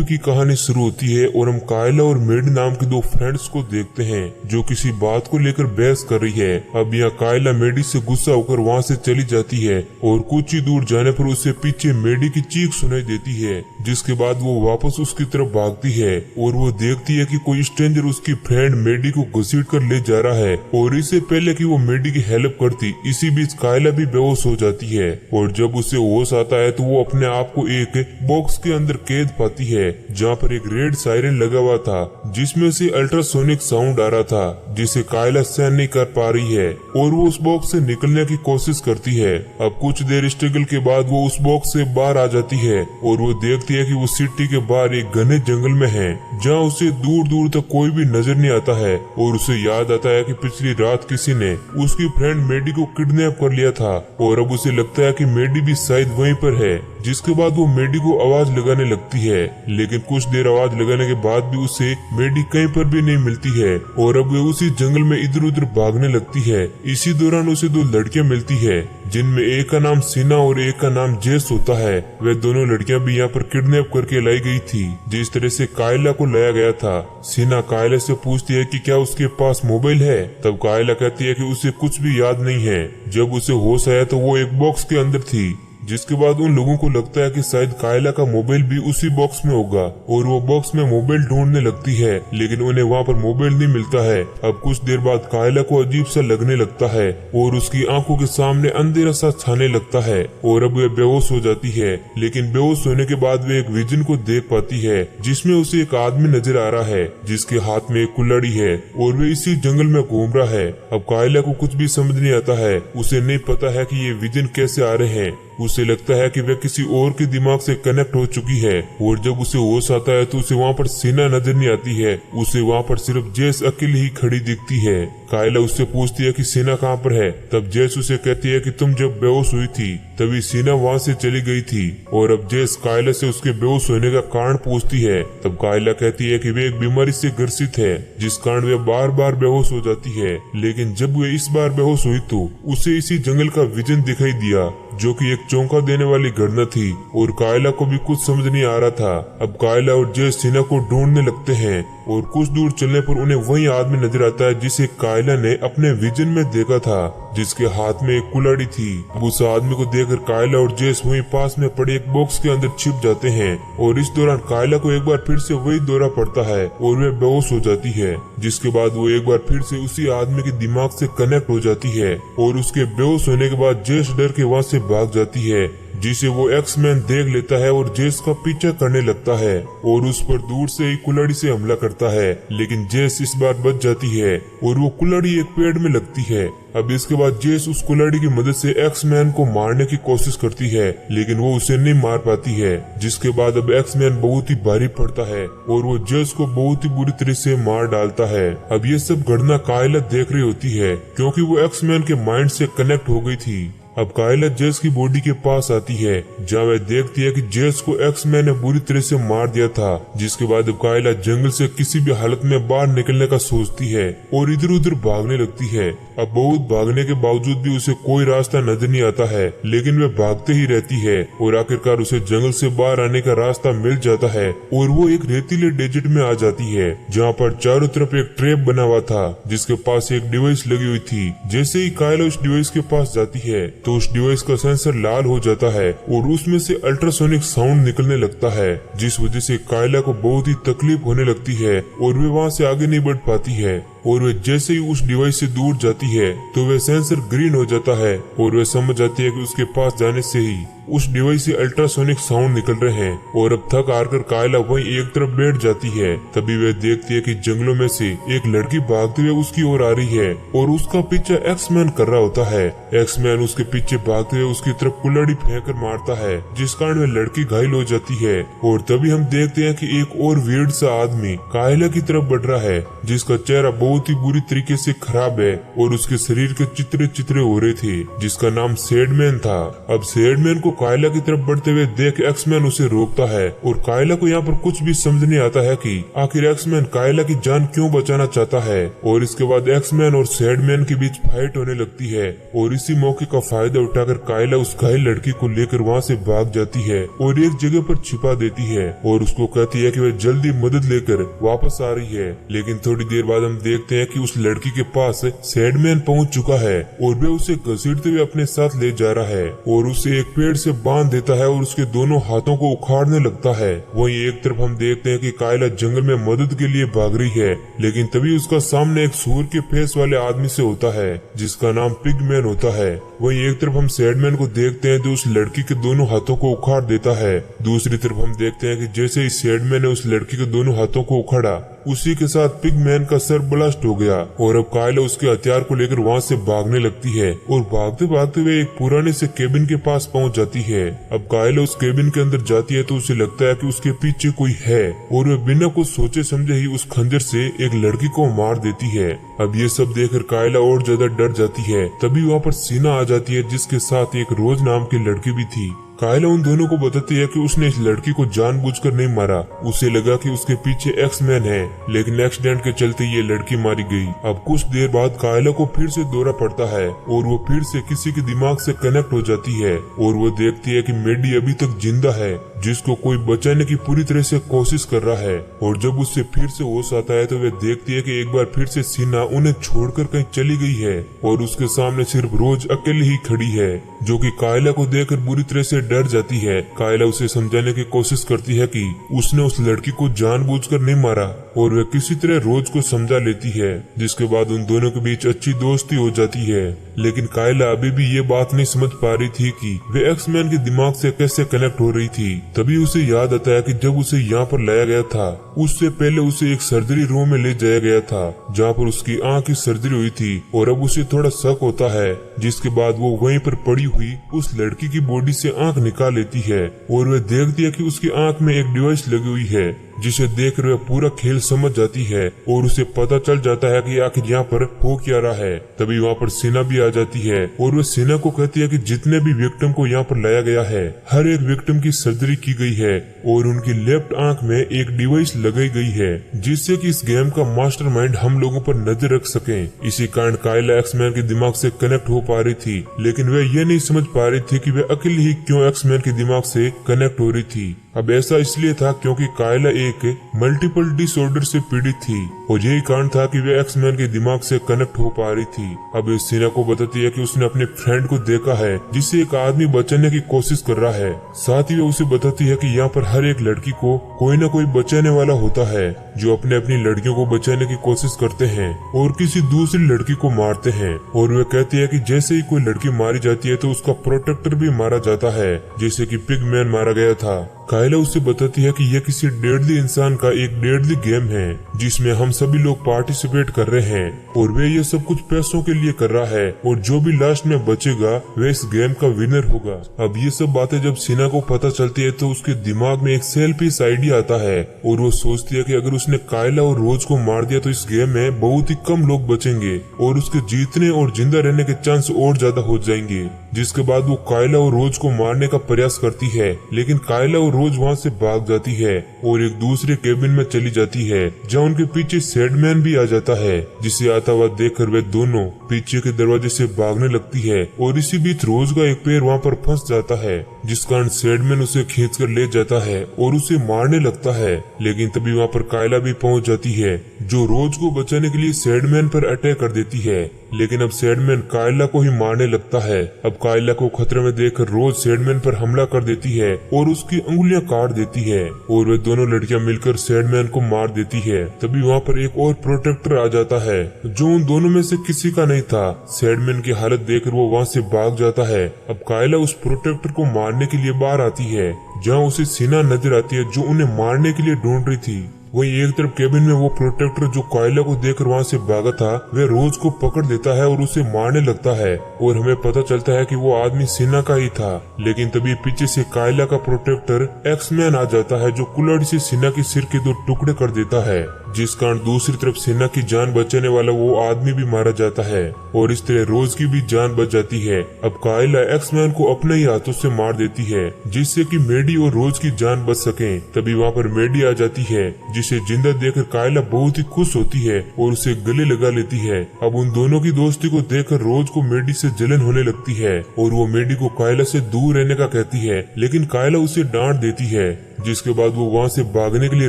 Movie की कहानी शुरू होती है और हम कायला और मेडी नाम के दो फ्रेंड्स को देखते हैं जो किसी बात को लेकर बहस कर रही है। अब यहाँ कायला मेडी से गुस्सा होकर वहाँ से चली जाती है और कुछ ही दूर जाने पर उससे पीछे मेडी की चीख सुनाई देती है, जिसके बाद वो वापस उसकी तरफ भागती है और वो देखती है कि कोई स्ट्रेंजर उसकी फ्रेंड मेडी को घसीट कर ले जा रहा है। और इससे पहले कि वो मेडी की हेल्प करती, इसी बीच कायला भी बेहोश हो जाती है और जब उसे होश आता है तो वो अपने आप को एक बॉक्स के अंदर कैद पाती है जहाँ पर एक रेड सायरन लगा हुआ था जिसमें से अल्ट्रासोनिक साउंड आ रहा था जिसे कायला सहन नहीं कर पा रही है और वो उस बॉक्स से निकलने की कोशिश करती है। अब कुछ देर स्ट्रगल के बाद वो उस बॉक्स से बाहर आ जाती है और वो देखती है कि वो सिटी के बाहर एक घने जंगल में है जहाँ उसे दूर दूर तक कोई भी नजर नहीं आता है। और उसे याद आता है कि पिछली रात किसी ने उसकी फ्रेंड मेडी को किडनैप कर लिया था और अब उसे लगता है कि मेडी भी शायद वहीं पर है। जिसके बाद वो मेडी को आवाज लगाने लगती है, लेकिन कुछ देर आवाज लगाने के बाद भी उसे मेडी कहीं पर भी नहीं मिलती है और अब वो उसी जंगल में इधर उधर भागने लगती है। इसी दौरान उसे दो लड़कियां मिलती है जिनमें एक का नाम सीना और एक का नाम जेस होता है। वे दोनों लड़कियां भी यहाँ पर किडनैप करके लाई गई थी जिस तरह से कायला को लाया गया था। सीना कायला से पूछती है कि क्या उसके पास मोबाइल है, तब कायला कहती है कि उसे कुछ भी याद नहीं है। जब उसे होश आया तो वो एक बॉक्स के अंदर थी, जिसके बाद उन लोगों को लगता है कि शायद कायला का मोबाइल भी उसी बॉक्स में होगा और वो बॉक्स में मोबाइल ढूंढने लगती है, लेकिन उन्हें वहाँ पर मोबाइल नहीं मिलता है। अब कुछ देर बाद कायला को अजीब सा लगने लगता है और उसकी आंखों के सामने अंधेरा सा छाने लगता है और अब वे बेहोश हो जाती है। लेकिन बेहोश होने के बाद वे एक विजन को देख पाती है जिसमें उसे एक आदमी नजर आ रहा है जिसके हाथ में एक कुल्हाड़ी है और वे इसी जंगल में घूम रहा है। अब कायला को कुछ भी समझ नहीं आता है, उसे नहीं पता है कि ये विजन कैसे आ रहे हैं। उसे लगता है कि वह किसी और के दिमाग से कनेक्ट हो चुकी है और जब उसे होश आता है तो उसे वहाँ पर सीना नजर नहीं आती है, उसे वहाँ पर सिर्फ जेस अकेली ही खड़ी दिखती है। कायला उससे पूछती है कि सीना कहाँ पर है, तब जेस उसे कहती है कि तुम जब बेहोश हुई थी तभी सीना वहाँ से चली गई थी। और अब जेस कायला से उसके बेहोश होने का कारण पूछती है, तब कायला कहती है कि वे एक बीमारी से ग्रसित है जिस कारण वे बार बार बेहोश हो जाती है। लेकिन जब वे इस बार बेहोश हुई तो उसे इसी जंगल का विजन दिखाई दिया जो कि एक चौंका देने वाली घटना थी और कायला को भी कुछ समझ नहीं आ रहा था। अब कायला और जेस सीना को ढूंढने लगते हैं और कुछ दूर चलने पर उन्हें वही आदमी नजर आता है जिसे कायला ने अपने विजन में देखा था, जिसके हाथ में एक कुल्हाड़ी थी। उस आदमी को देखकर कायला और जेस वहीं पास में पड़े एक बॉक्स के अंदर छिप जाते हैं और इस दौरान कायला को एक बार फिर से वही दौरा पड़ता है और वे बेहोश हो जाती है। जिसके बाद वो एक बार फिर से उसी आदमी के दिमाग से कनेक्ट हो जाती है और उसके बेहोश होने के बाद जेस डर के वहाँ से भाग जाती है, जिसे वो एक्समैन देख लेता है और जेस का पीछा करने लगता है और उस पर दूर से ही कुल्हाड़ी से हमला करता है। लेकिन जेस इस बार बच जाती है और वो कुल्हाड़ी एक पेड़ में लगती है। अब इसके बाद जेस उस कुल्हाड़ी की मदद से एक्समैन को मारने की कोशिश करती है, लेकिन वो उसे नहीं मार पाती है। जिसके बाद अब एक्समैन बहुत ही भारी पड़ता है और वो जेस को बहुत ही बुरी तरह से मार डालता है। अब ये सब घटना कायला देख रही होती है क्योंकि वो एक्समैन के माइंड से कनेक्ट हो गई थी। अब कायला जेस की बॉडी के पास आती है जहाँ वह देखती है कि जेस को एक्समैन ने बुरी तरह से मार दिया था। जिसके बाद अब कायला जंगल से किसी भी हालत में बाहर निकलने का सोचती है और इधर उधर भागने लगती है। अब बहुत भागने के बावजूद भी उसे कोई रास्ता नजर नहीं आता है, लेकिन वह भागते ही रहती है और आखिरकार उसे जंगल से बाहर आने का रास्ता मिल जाता है और वो एक रेतीले डेजर्ट में आ जाती है जहाँ पर चारों तरफ एक ट्रैप बना हुआ था जिसके पास एक डिवाइस लगी हुई थी। जैसे ही कायला उस डिवाइस के पास जाती है तो उस डिवाइस का सेंसर लाल हो जाता है और उसमें से अल्ट्रासोनिक साउंड निकलने लगता है, जिस वजह से कायला को बहुत ही तकलीफ होने लगती है और वे वहाँ से आगे नहीं बढ़ पाती है। और वे जैसे ही उस डिवाइस से दूर जाती है तो वह सेंसर ग्रीन हो जाता है और वह समझ जाती है कि उसके पास जाने से ही उस डिवाइस से अल्ट्रासोनिक साउंड निकल रहे हैं और अब थक हार कर कायला वहीं एक तरफ बैठ जाती है। तभी वह देखती है कि जंगलों में से एक लड़की भागते हुए उसकी ओर आ रही है और उसका पीछा एक्समैन कर रहा होता है। एक्समैन उसके पीछे भागते हुए उसकी तरफ कुल्हाड़ी फेंक कर मारता है, जिस कारण वह लड़की घायल हो जाती है। और तभी हम देखते हैं कि एक और वियर्ड सा आदमी कायला की तरफ बढ़ रहा है जिसका चेहरा बहुत ही बुरी तरीके से खराब है और उसके शरीर के चित्रे चित्रे हो रहे थे, जिसका नाम सैंडमैन था। अब सैंडमैन को कायला की तरफ बढ़ते हुए देख एक्समैन उसे रोकता है और कायला को यहाँ पर कुछ भी समझ नहीं आता है कि आखिर एक्समैन कायला की जान क्यों बचाना चाहता है। और इसके बाद एक्समैन और सैंडमैन के बीच फाइट होने लगती है और इसी मौके का फायदा उठाकर कायला उस घायल लड़की को लेकर वहाँ से भाग जाती है और एक जगह पर छिपा देती है और उसको कहती है कि वह जल्दी मदद लेकर वापस आ रही है। लेकिन थोड़ी देर बाद हम देखते हैं कि उस लड़की के पास सैंडमैन पहुंच चुका है और वह उसे घसीटते हुए अपने साथ ले जा रहा है और उसे एक पेड़ से बांध देता है और उसके दोनों हाथों को उखाड़ने लगता है। वहीं एक तरफ हम देखते हैं कि कायला जंगल में मदद के लिए भाग रही है, लेकिन तभी उसका सामने एक सूअर के फेस वाले आदमी से होता है जिसका नाम पिगमैन होता है। वहीं एक तरफ हम सैंडमैन को देखते हैं जो उस लड़की के दोनों हाथों को उखाड़ देता है। दूसरी तरफ हम देखते हैं कि जैसे ही सैंडमैन ने उस लड़की के दोनों हाथों को उखाड़ा, उसी के साथ पिगमैन का सर ब्लास्ट हो गया और अब कायला उसके हथियार को लेकर वहाँ से भागने लगती है और भागते भागते वे एक पुराने से केबिन के पास पहुँच जाती है। अब कायला उस केबिन के अंदर जाती है तो उसे लगता है कि उसके पीछे कोई है और वे बिना कुछ सोचे समझे ही उस खंजर से एक लड़की को मार देती है। अब ये सब देखकर कायला और ज्यादा डर जाती है। तभी वहाँ पर सीना आ जाती है जिसके साथ एक रोज नाम की लड़की भी थी। कायला उन दोनों को बताती है कि उसने इस लड़की को जानबूझकर नहीं मारा, उसे लगा कि उसके पीछे एक्समैन है, लेकिन एक्सीडेंट के चलते ये लड़की मारी गई। अब कुछ देर बाद कायला को फिर से दौरा पड़ता है और वो फिर से किसी के दिमाग से कनेक्ट हो जाती है और वो देखती है कि मेडी अभी तक जिंदा है जिसको कोई बचाने की पूरी तरह से कोशिश कर रहा है। और जब उससे फिर से होश आता है तो वह देखती है कि एक बार फिर से सीना उन्हें छोड़कर कहीं चली गई है और उसके सामने सिर्फ रोज अकेली ही खड़ी है, जो कि कायला को देखकर बुरी तरह से डर जाती है। कायला उसे समझाने की कोशिश करती है कि उसने उस लड़की को जानबूझकर नहीं मारा और वह किसी तरह रोज को समझा लेती है, जिसके बाद उन दोनों के बीच अच्छी दोस्ती हो जाती है। लेकिन कायला अभी भी ये बात नहीं समझ पा रही थी कि वे एक्समैन के दिमाग से कैसे कनेक्ट हो रही थी। तभी उसे याद आता है कि जब उसे यहाँ पर लाया गया था उससे पहले उसे एक सर्जरी रूम में ले जाया गया था जहाँ पर उसकी आंख की सर्जरी हुई थी और अब उसे थोड़ा शक होता है, जिसके बाद वो वहीं पर पड़ी हुई उस लड़की की बॉडी से आंख निकाल लेती है और वह देखती है कि उसकी आंख में एक डिवाइस लगी हुई है, जिसे देखकर वह पूरा खेल समझ जाती है और उसे पता चल जाता है कि आखिर यहाँ पर हो क्या रहा है। तभी वहाँ पर सीना भी आ जाती है और वह सीना को कहती है कि जितने भी विक्टिम को यहाँ पर लाया गया है हर एक विक्टिम की सर्जरी की गई है और उनकी लेफ्ट आंख में एक डिवाइस लगाई गई है जिससे कि इस गेम का मास्टरमाइंड हम लोगों पर नजर रख सके। इसी कारण कायला एक्समैन के दिमाग से कनेक्ट हो पा रही थी, लेकिन वह ये नहीं समझ पा रही थी कि वह अकेली ही क्यों एक्समैन के दिमाग से कनेक्ट हो रही थी। अब ऐसा इसलिए था क्योंकि कायला एक मल्टीपल डिसऑर्डर से पीड़ित थी और यही कारण था कि वे एक्समैन के दिमाग से कनेक्ट हो पा रही थी। अब इस सीना को बताती है कि उसने अपने फ्रेंड को देखा है जिसे एक आदमी बचाने की कोशिश कर रहा है। साथ ही वो उसे बताती है कि यहाँ पर हर एक लड़की को कोई न कोई बचाने वाला होता है जो अपने अपनी लड़कियों को बचाने की कोशिश करते हैं और किसी दूसरी लड़की को मारते हैं। और वे कहती है कि जैसे ही कोई लड़की मारी जाती है तो उसका प्रोटेक्टर भी मारा जाता है, जैसे कि पिगमैन मारा गया था। कायला उससे बताती है कि यह किसी डेडली इंसान का एक डेडली गेम है जिसमें हम सभी लोग पार्टिसिपेट कर रहे हैं और वे ये सब कुछ पैसों के लिए कर रहा है और जो भी लास्ट में बचेगा वह इस गेम का विनर होगा। अब ये सब बातें जब सीना को पता चलती है तो उसके दिमाग में एक सेल्फिश आइडिया आता है और वो सोचती है कि अगर उसने कायला और रोज को मार दिया तो इस गेम में बहुत ही कम लोग बचेंगे और उसके जीतने और जिंदा रहने के चांस और ज्यादा हो जाएंगे। जिसके बाद वो कायला और रोज को मारने का प्रयास करती है, लेकिन कायला और रोज वहाँ से भाग जाती है और एक दूसरे केबिन में चली जाती है जहाँ उनके पीछे सैंडमैन भी आ जाता है, जिसे आता हुआ देखकर वे दोनों पीछे के दरवाजे से भागने लगती है और इसी बीच रोज का एक पैर वहाँ पर फंस जाता है, जिस कारण सैंडमैन उसे खींचकर ले जाता है और उसे मारने लगता है। लेकिन तभी वहाँ पर कायला भी पहुँच जाती है जो रोज को बचाने के लिए सैंडमैन पर अटैक कर देती है, लेकिन अब सैंडमैन कायला को ही मारने लगता है। अब कायला को खतरे में देखकर रोज सैंडमैन पर हमला कर देती है और उसकी उंगलियां काट देती है और वे दोनों लड़कियां मिलकर सैंडमैन को मार देती है। तभी वहाँ पर एक और प्रोटेक्टर आ जाता है जो उन दोनों में से किसी का नहीं था। सैंडमैन की हालत देखकर वो वहाँ से भाग जाता है। अब कायला उस प्रोटेक्टर को मारने के लिए बाहर आती है जहाँ उसे सीना नजर आती है जो उन्हें मारने के लिए ढूंढ रही थी। वहीं एक तरफ केबिन में वो प्रोटेक्टर जो कायला को देखकर वहाँ से भागा था वह रोज को पकड़ लेता है और उसे मारने लगता है और हमें पता चलता है कि वो आदमी सीना का ही था। लेकिन तभी पीछे से कायला का प्रोटेक्टर एक्समैन आ जाता है जो कुल्हाड़ी से सीना के सिर के 2 टुकड़े कर देता है, जिस कारण दूसरी तरफ सेना की जान बचाने वाला वो आदमी भी मारा जाता है और इस तरह रोज की भी जान बच जाती है। अब कायला एक्समैन को अपने ही हाथों से मार देती है जिससे कि मेडी और रोज की जान बच सके। तभी वहाँ पर मेडी आ जाती है जिसे जिंदा देखकर कायला बहुत ही खुश होती है और उसे गले लगा लेती है। अब उन दोनों की दोस्ती को देखकर रोज को मेडी से जलन होने लगती है और वो मेडी को कायला से दूर रहने का कहती है, लेकिन कायला उसे डांट देती है। जिसके बाद वो वहाँ से भागने के लिए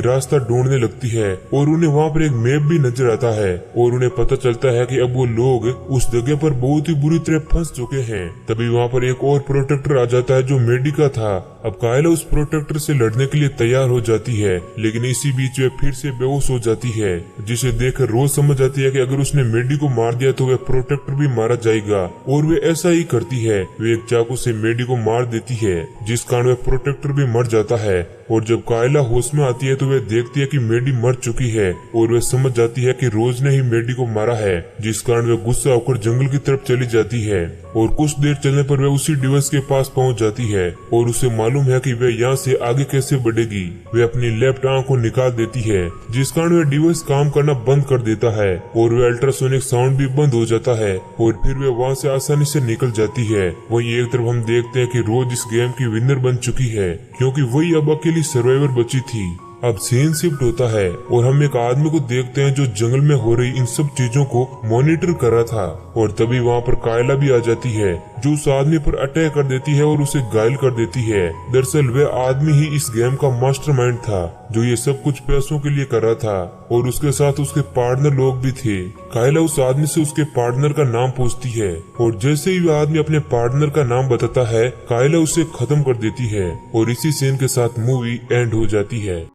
रास्ता ढूंढने लगती है और उन्हें वहाँ पर एक मैप भी नजर आता है और उन्हें पता चलता है कि अब वो लोग उस जगह पर बहुत ही बुरी तरह फंस चुके हैं। तभी वहाँ पर एक और प्रोटेक्टर आ जाता है जो मेडी का था। अब कायला उस प्रोटेक्टर से लड़ने के लिए तैयार हो जाती है, लेकिन इसी बीच वे फिर से बेहोश हो जाती है, जिसे देखकर रोज समझ जाती है कि अगर उसने मेडी को मार दिया तो वह प्रोटेक्टर भी मारा जाएगा और वे ऐसा ही करती है। वे एक चाकू से मेडी को मार देती है जिस कारण वह प्रोटेक्टर भी मर जाता है। और जब कायला होश में आती है तो वह देखती है कि मेडी मर चुकी है और वह समझ जाती है कि रोज ने ही मेडी को मारा है, जिस कारण वह गुस्सा होकर जंगल की तरफ चली जाती है। और कुछ देर चलने पर वह उसी डिवाइस के पास पहुंच जाती है और उसे मालूम है कि वह यहाँ से आगे कैसे बढ़ेगी। वह अपनी लेफ्ट आंख को निकाल देती है जिस कारण वह डिवाइस काम करना बंद कर देता है और वह अल्ट्रासोनिक साउंड भी बंद हो जाता है और फिर वह वहाँ से आसानी से निकल जाती है। वहीं एक तरफ हम देखते हैं कि रोज इस गेम की विनर बन चुकी है क्योंकि वही अब अकेली सर्वाइवर बची थी। अब सीन शिफ्ट होता है और हम एक आदमी को देखते हैं जो जंगल में हो रही इन सब चीजों को मॉनिटर कर रहा था और तभी वहाँ पर कायला भी आ जाती है जो उस आदमी पर अटैक कर देती है और उसे घायल कर देती है। दरअसल वह आदमी ही इस गेम का मास्टरमाइंड था जो ये सब कुछ पैसों के लिए कर रहा था और उसके साथ उसके पार्टनर लोग भी थे। कायला उस आदमी से उसके पार्टनर का नाम पूछती है और जैसे ही वह आदमी अपने पार्टनर का नाम बताता है कायला उसे खत्म कर देती है और इसी सीन के साथ मूवी एंड हो जाती है।